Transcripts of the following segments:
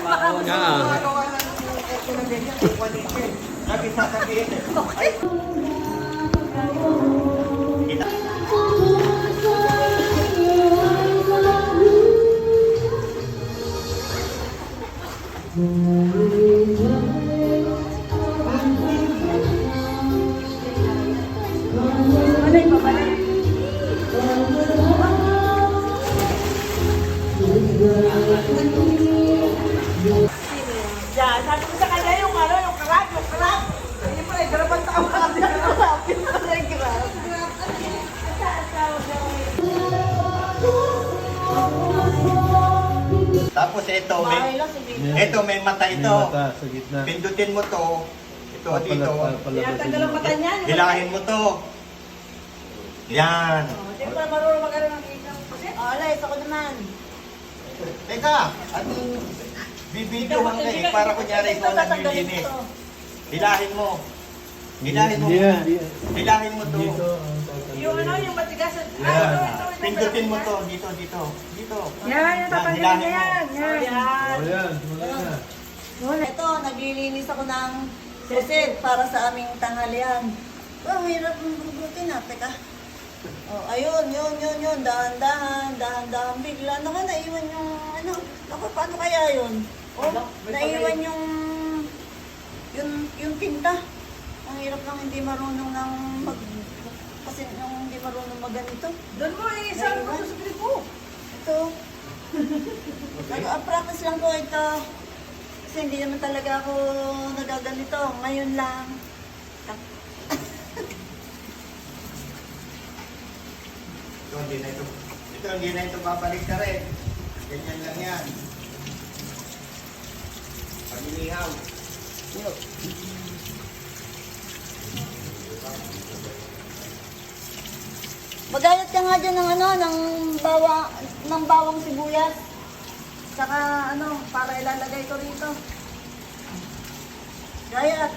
baka mas magawa ng ito na ganyan. Quality. Sabi sasabihin. Okay. Balay pa, balay. Yeah, sabi ko sa kanya yung crab. Hindi pa rin, garapan tao kasi crab. Hindi pa rin crab. Tapos ito may mata ito. May mata sa gitna. Pindutin mo to. Ito dito. Tanggal ang mata niya. Hilahin mo to. Yan. Hindi pa marunong mag-ano ng ikang. Alay, ako naman. Teka, anong bibidyohan ka eh, para kunyari ikaw lang nilinis. Hilahin mo. Hilahin mo. Hilahin mo to. Dito. Yung yung matigas. Pindutin mo to. Dito. Dito. Yan, tatanggalin niya yan. Oh, yan. Magaling na. Ito, naglilinis ako ng susid para sa aming tanghalian. Oh, hirap ng bubutin na. Teka. Oh, ayun, yun. Dahan-dahan. Bigla naman naiwan yung ano. Ako, paano kaya yun? Oh, naiwan yung tinta. Ang hirap lang hindi marunong kasi nung hindi marunong magganito. Doon mo isang mo sa gripo. Ito. Nag-practice lang ko ito. Kasi hindi naman talaga ako nagaganito. Ngayon lang. Ito hindi na ito babalik ka rin. Ganyan lang yan. Pag-inihaw. Magayat ka nga dyan ng bawang sibuyas. Saka para ilalagay ko rito. Gayat.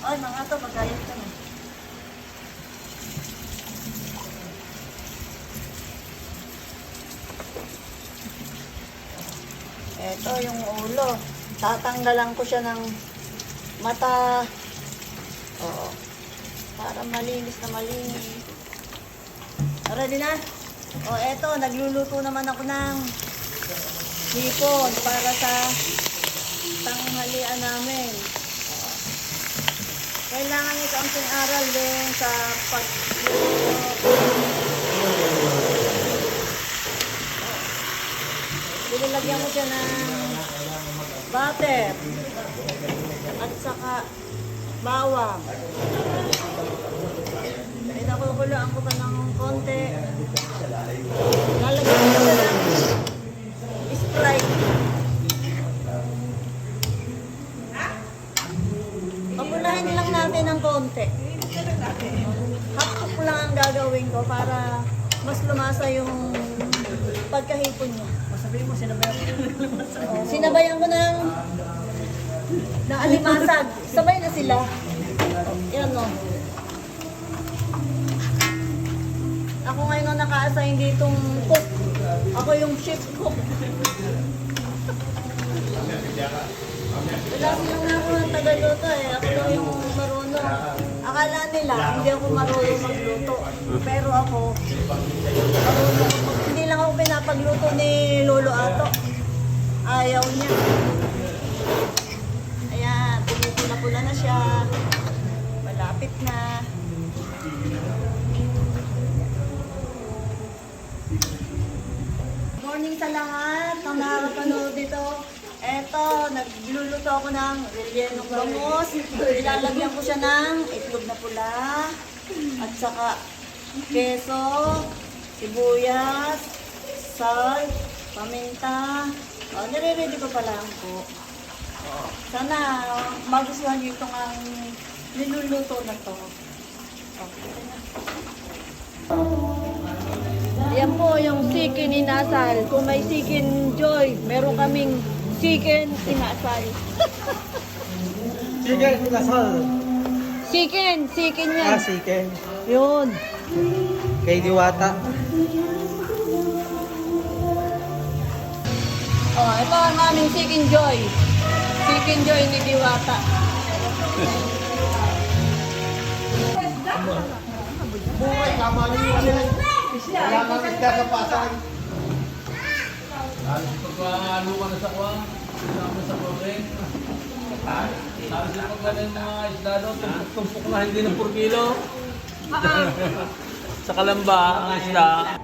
Ay, mga to, magayat ka na. Ito yung ulo. Tatanggalan ko siya ng mata. Oo. Para malinis na malinis. Ready na? O eto, nagluluto naman ako ng hipon para sa tanghalian namin. O. Kailangan ito ang aral din sa pagluluto. Nilalagyan mo siya ng butter at saka bawang. Nakukulaan ko pa ng konti. Lalagyan ko siya ng Sprite. Papulahin lang natin ng konti. Half-cook lang ang gagawin ko para mas lumasa yung pagkahipon niya. Masabihin mo, sinabayan ko. Sinabayan ko ng alimasag. Sabay na sila. Yan o. Ako ngayon ang naka-assign ditong cook. Ako yung chef cook. Wala silang na ako ng tagaluto eh. Ako daw yung marunong. Akala nila hindi ako marunong magluto. Pero ako, marunong. Hindi lang ako pinapagluto ni Lolo Ato. Ayaw niya. Ayan, pumipula-pula na siya. Malapit na. Morning sa lahat ng nakakapanood dito. Eto, nagluluto ako ng rellenong bangus. Ilalagyan ko siya ng itlog na pula. At saka keso, sibuyas, salt, paminta. O, nire-ready ko pa lang po. O, sana magustuhan niyo itong ang niluluto na to. Okay. Yan po yung chicken inasal. Kung may chicken joy, meron kaming chicken inasal. Chicken inasal. Chicken yan. Chicken. Yun. Kay Diwata. Oh, ito ang aming Chicken Joy. Chicken Joy ni Diwata. Buhay, tama niyo ano yan. Wala kang isda sa Pasay. Halos pagkahalo ka na sa kwa, kasama sa koreng. Halos yung pagkahalo ng mga isda doon, tumpok na hindi na 4 kilo. Sa Kalamba, ang isda.